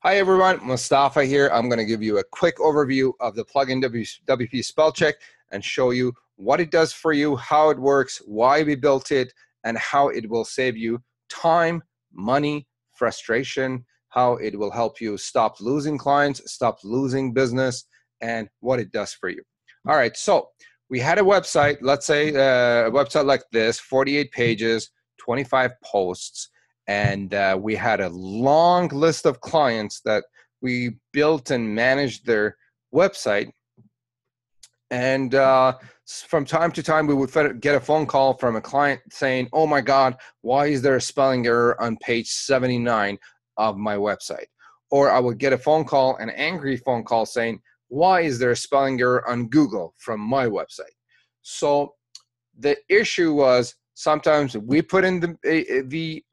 Hi everyone, Mustafa here. I'm going to give you a quick overview of the plugin WP Spell Check and show you what it does for you, how it works, why we built it, and how it will save you time, money, frustration, how it will help you stop losing clients, stop losing business, and what it does for you. All right, so we had a website, let's say a website like this, 48 pages, 25 posts, and we had a long list of clients that we built and managed their website. And from time to time, we would get a phone call from a client saying, oh my God, why is there a spelling error on page 79 of my website? Or I would get a phone call, an angry phone call saying, why is there a spelling error on Google from my website? So the issue was sometimes we put in the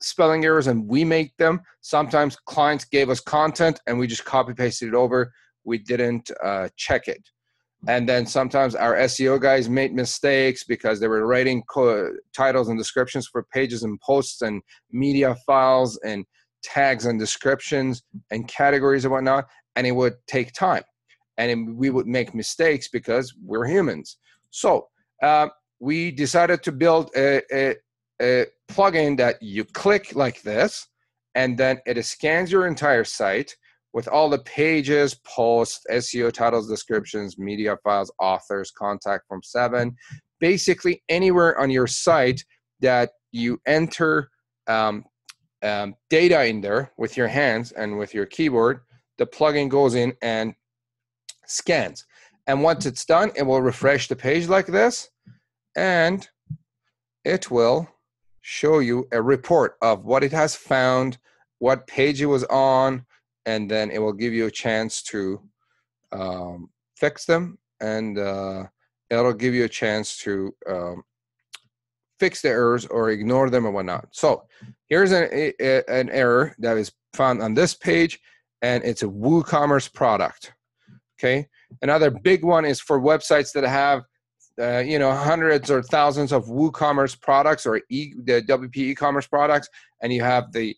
spelling errors and we make them. Sometimes clients gave us content and we just copy pasted it over. We didn't check it. And then sometimes our SEO guys made mistakes because they were writing titles and descriptions for pages and posts and media files and tags and descriptions and categories and whatnot, and it would take time. And we would make mistakes because we're humans. So we decided to build a plugin that you click like this, and then it scans your entire site with all the pages, posts, SEO titles, descriptions, media files, authors, contact form 7, basically anywhere on your site that you enter data in there with your hands and with your keyboard, the plugin goes in and scans. And once it's done, it will refresh the page like this, and it will show you a report of what it has found, what page it was on, and then it will give you a chance to fix them, and it'll give you a chance to fix the errors or ignore them or whatnot. So here's an error that is found on this page, and it's a WooCommerce product. Okay, another big one is for websites that have hundreds or thousands of WooCommerce products or the WP e-commerce products, and you have the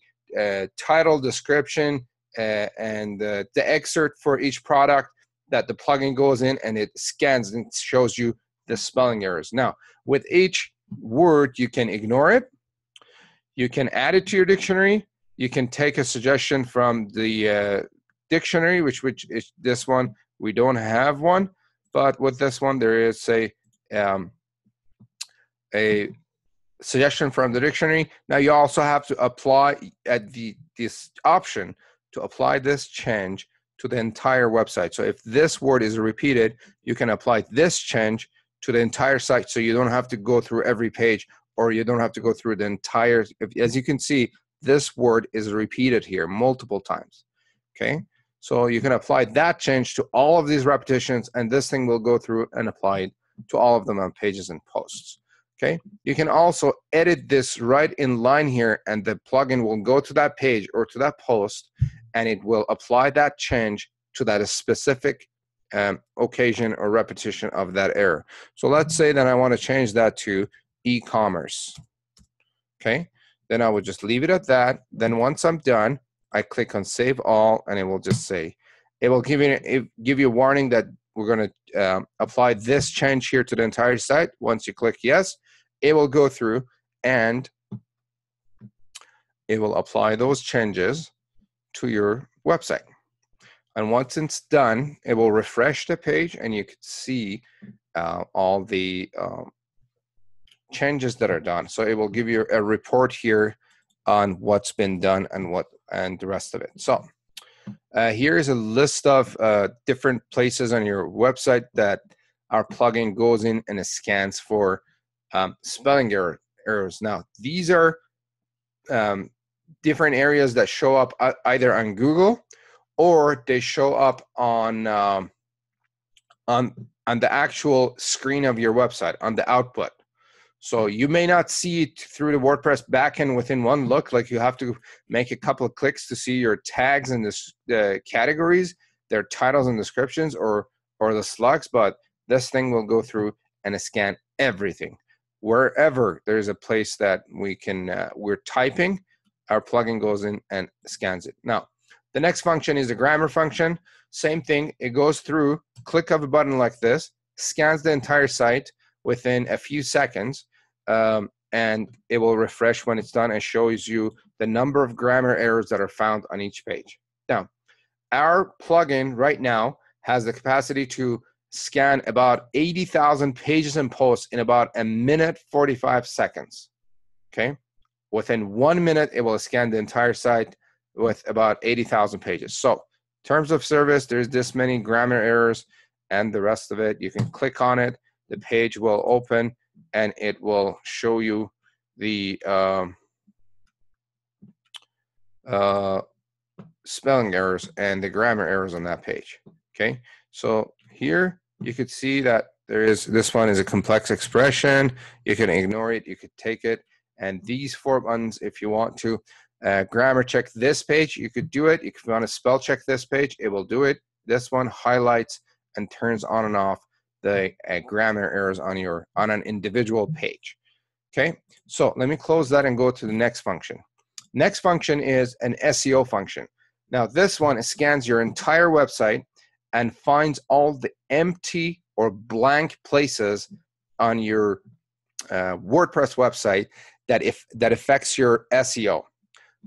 title, description, and the excerpt for each product that the plugin goes in and it scans and shows you the spelling errors. Now, with each word, you can ignore it. You can add it to your dictionary. You can take a suggestion from the dictionary, which is this one. We don't have one, but with this one, there is a suggestion from the dictionary. Now you also have to apply at this option to apply this change to the entire website. So if this word is repeated, you can apply this change to the entire site, so you don't have to go through every page, or you don't have to go through the entire. As you can see, this word is repeated here multiple times. Okay, so you can apply that change to all of these repetitions, and this thing will go through and apply it to all of them on pages and posts. Okay, you can also edit this right in line here, and the plugin will go to that page or to that post, and it will apply that change to that specific occasion or repetition of that error. So let's say that I want to change that to e-commerce. Okay, then I would just leave it at that. Then once I'm done, I click on Save All, and it will just say, it will give you a warning that we're going to apply this change here to the entire site. Once you click yes, it will go through and it will apply those changes to your website. And once it's done, it will refresh the page, and you can see all the changes that are done. So it will give you a report here on what's been done and the rest of it. So here is a list of different places on your website that our plugin goes in and it scans for spelling errors. Now, these are different areas that show up either on Google, or they show up on the actual screen of your website, on the output. So you may not see it through the WordPress backend within one look. Like, you have to make a couple of clicks to see your tags and the categories, their titles and descriptions, or the slugs. But this thing will go through and scan everything. Wherever there's a place that we're typing, our plugin goes in and scans it. Now, The next function is the grammar function. Same thing. It goes through, click of a button like this, scans the entire site within a few seconds, and it will refresh when it's done and shows you the number of grammar errors that are found on each page. Now, our plugin right now has the capacity to scan about 80,000 pages and posts in about 1 minute 45 seconds. Okay, within 1 minute, it will scan the entire site with about 80,000 pages. So, terms of service, there's this many grammar errors, and the rest of it, you can click on it, the page will open, and it will show you the spelling errors and the grammar errors on that page. Okay, so here you could see that there is, this one is a complex expression. You can ignore it, you could take it, and these 4 buttons, if you want to grammar check this page, you could do it. If you want to spell check this page, it will do it. This one highlights and turns on and off the grammar errors on an individual page. Okay, so let me close that and go to the next function. Next function is an SEO function. Now this one scans your entire website and finds all the empty or blank places on your WordPress website that affects your SEO.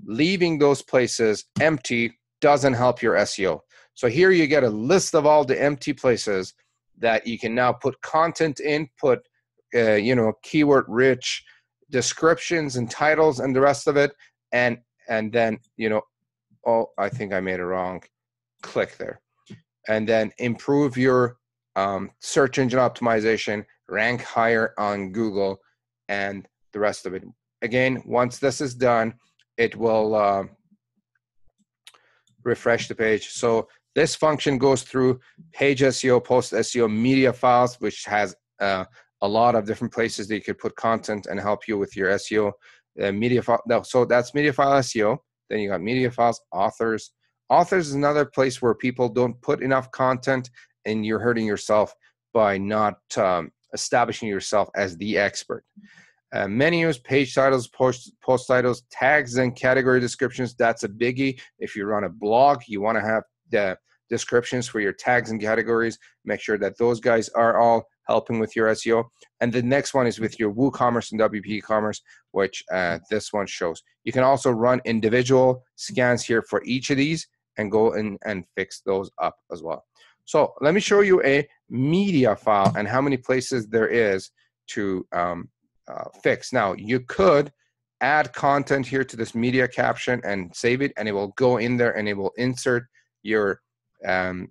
Leaving those places empty doesn't help your SEO. So here you get a list of all the empty places that you can now put content in, put keyword rich descriptions and titles and the rest of it, and then oh, I think I made a wrong click there, and then improve your search engine optimization, rank higher on Google, and the rest of it. Again, once this is done, it will refresh the page. So this function goes through page SEO, post SEO, media files, which has a lot of different places that you could put content and help you with your SEO. Media file, so that's media file SEO. Then you got media files, authors. Authors is another place where people don't put enough content, and you're hurting yourself by not establishing yourself as the expert. Menus, page titles, post titles, tags and category descriptions. That's a biggie. If you run a blog, you want to have the descriptions for your tags and categories. Make sure that those guys are all helping with your SEO. And the next one is with your WooCommerce and WP Commerce, which this one shows. You can also run individual scans here for each of these and go in and fix those up as well. So let me show you a media file and how many places there is to fix. Now, you could add content here to this media caption and save it, and it will go in there and it will insert your the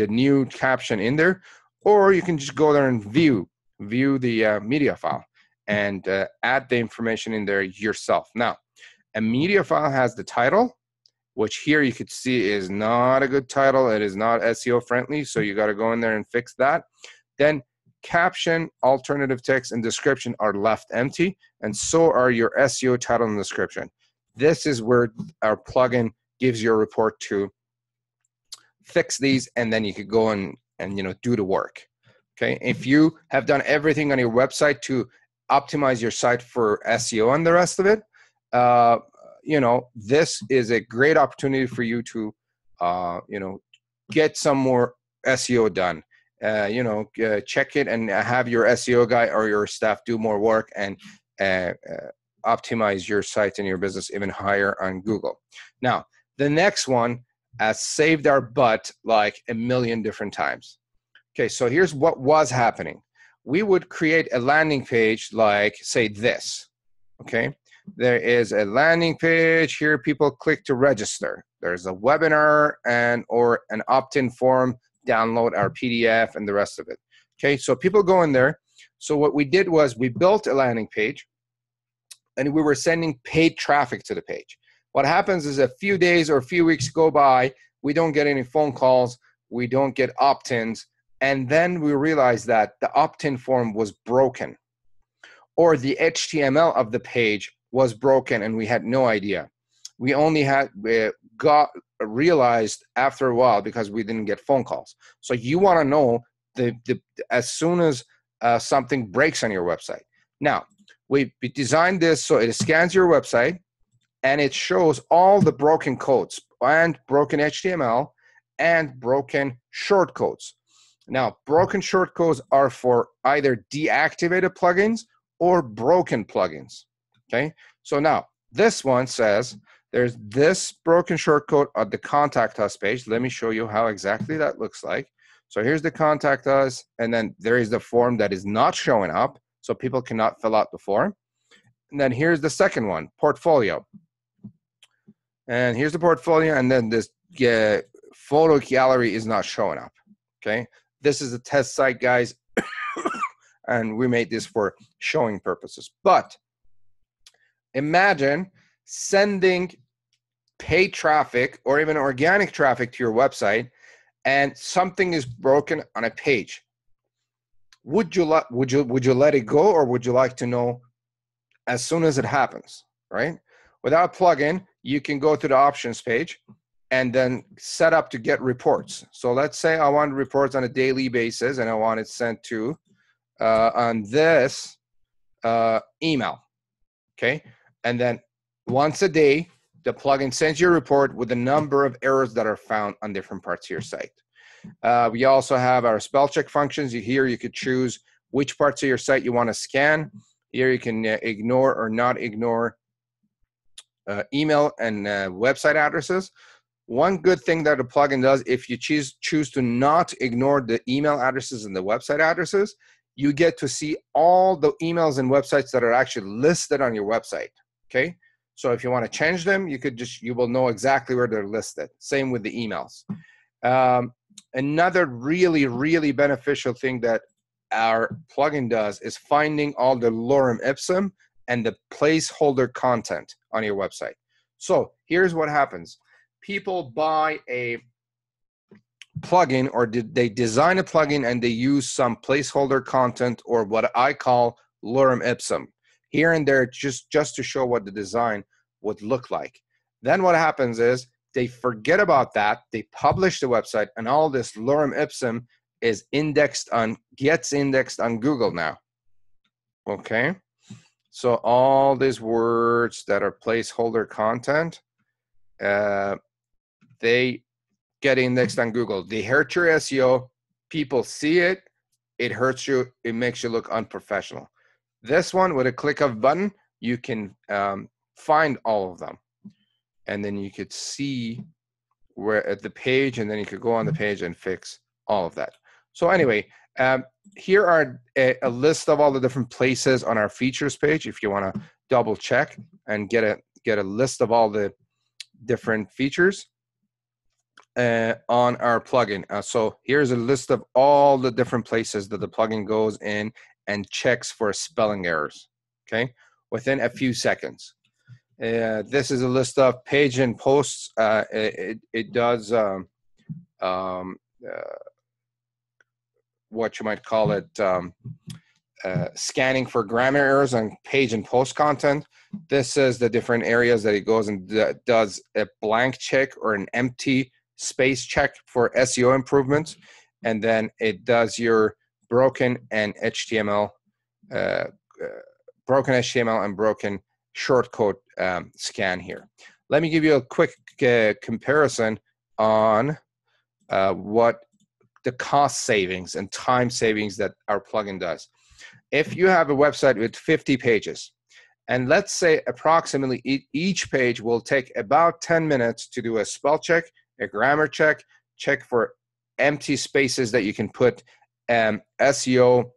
new caption in there, or you can just go there and view the media file and add the information in there yourself. Now, a media file has the title, which here you could see is not a good title. It is not SEO friendly, so you got to go in there and fix that. Then caption, alternative text, and description are left empty, and so are your SEO title and description. This is where our plugin gives you a report to fix these, and then you could go and do the work. Okay, if you have done everything on your website to optimize your site for SEO and the rest of it, this is a great opportunity for you to get some more SEO done. Check it and have your SEO guy or your staff do more work and optimize your site and your business even higher on Google. Now, the next one has saved our butt like a million different times. Okay, so here's what was happening. We would create a landing page like, say, this. Okay, there is a landing page here. People click to register. There's a webinar or an opt-in form, download our PDF and the rest of it. Okay, so people go in there. So what we did was we built a landing page and we were sending paid traffic to the page. What happens is a few days or a few weeks go by, we don't get any phone calls, we don't get opt-ins, and then we realized that the opt-in form was broken or the HTML of the page was broken and we had no idea. We only realized after a while because we didn't get phone calls. So you want to know as soon as something breaks on your website. Now, we designed this so it scans your website and it shows all the broken codes and broken HTML and broken shortcodes. Now, broken shortcodes are for either deactivated plugins or broken plugins, okay? So now, this one says there's this broken shortcode at the Contact Us page. Let me show you how exactly that looks like. So here's the Contact Us, and then there is the form that is not showing up, so people cannot fill out the form. And then here's the second one, Portfolio. And here's the portfolio, and then this photo gallery is not showing up, okay? This is a test site, guys, and we made this for showing purposes. But imagine sending paid traffic or even organic traffic to your website, and something is broken on a page. Would you let it go, or would you like to know as soon as it happens, right? Without a plugin, you can go to the options page and then set up to get reports. So let's say I want reports on a daily basis, and I want it sent to on this email, okay? And then once a day, the plugin sends you a report with the number of errors that are found on different parts of your site. We also have our spell check functions. Here you could choose which parts of your site you want to scan. Here you can ignore or not ignore email and website addresses. One good thing that the plugin does, if you choose to not ignore the email addresses and the website addresses, you get to see all the emails and websites that are actually listed on your website, okay? So if you want to change them, you will know exactly where they're listed. Same with the emails. Another really, really beneficial thing that our plugin does is finding all the lorem ipsum and the placeholder content on your website. So here's what happens. People buy a plugin, or they design a plugin and they use some placeholder content, or what I call lorem ipsum, here and there, just to show what the design would look like. Then what happens is they forget about that, they publish the website, and all this lorem ipsum is gets indexed on Google now, okay? So all these words that are placeholder content, they get indexed on Google. They hurt your SEO. People see it. It hurts you. It makes you look unprofessional. This one, with a click of a button, you can find all of them. And then you could see where at the page, and then you could go on the page and fix all of that. So anyway, here are a list of all the different places on our features page. If you want to double check and get a list of all the different features on our plugin. So here's a list of all the different places that the plugin goes in and checks for spelling errors, okay, within a few seconds. This is a list of page and posts. It does what you might call it, scanning for grammar errors on page and post content. This is the different areas that it goes and does a blank check or an empty space check for SEO improvements. And then it does your broken HTML and broken shortcode scan here. Let me give you a quick comparison on what the cost savings and time savings that our plugin does. If you have a website with 50 pages, and let's say approximately each page will take about 10 minutes to do a spell check, a grammar check, check for empty spaces that you can put SEO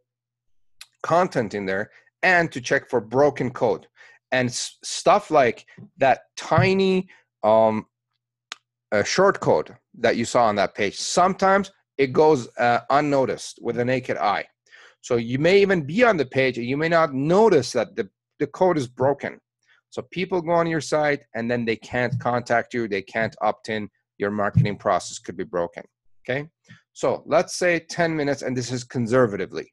content in there, and to check for broken code. And stuff like that tiny short code that you saw on that page, sometimes it goes unnoticed with a naked eye. So you may even be on the page and you may not notice that the code is broken. So people go on your site and then they can't contact you, they can't opt in, your marketing process could be broken, okay? So let's say 10 minutes, and this is conservatively.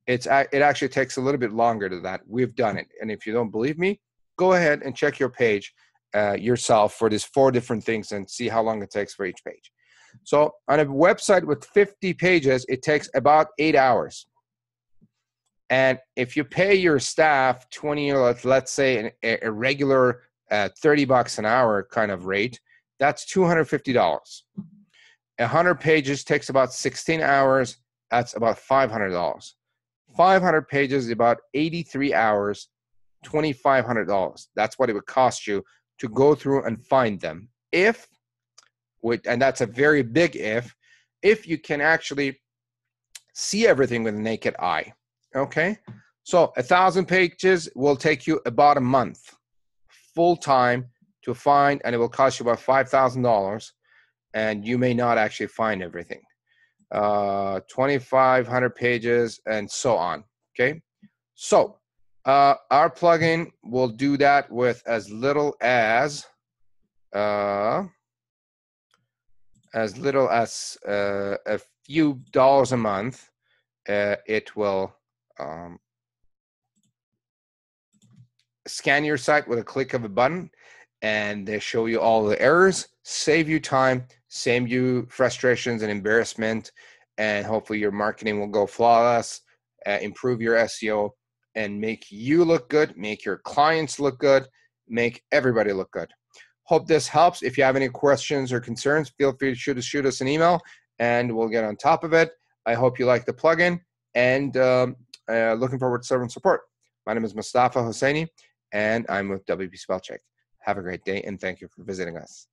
It actually takes a little bit longer than that. We've done it. And if you don't believe me, go ahead and check your page yourself for these 4 different things and see how long it takes for each page. So on a website with 50 pages, it takes about 8 hours. And if you pay your staff 20, let's say a regular at $30 an hour kind of rate, that's $250. 100 pages takes about 16 hours. That's about $500. 500 pages is about 83 hours, $2,500. That's what it would cost you to go through and find them. And that's a very big if you can actually see everything with the naked eye. Okay, so 1,000 pages will take you about a month full time to find, and it will cost you about $5,000, and you may not actually find everything. 2,500 pages and so on. Okay, so our plugin will do that with as little as a few dollars a month. It will scan your site with a click of a button, and they show you all the errors, save you time, save you frustrations and embarrassment, and hopefully your marketing will go flawless, improve your SEO, and make you look good, make your clients look good, make everybody look good. Hope this helps. If you have any questions or concerns, feel free to shoot us an email, and we'll get on top of it. I hope you like the plugin, and looking forward to servant support. My name is Mustafa Hosseini, and I'm with WP Spell Check. Have a great day, and thank you for visiting us.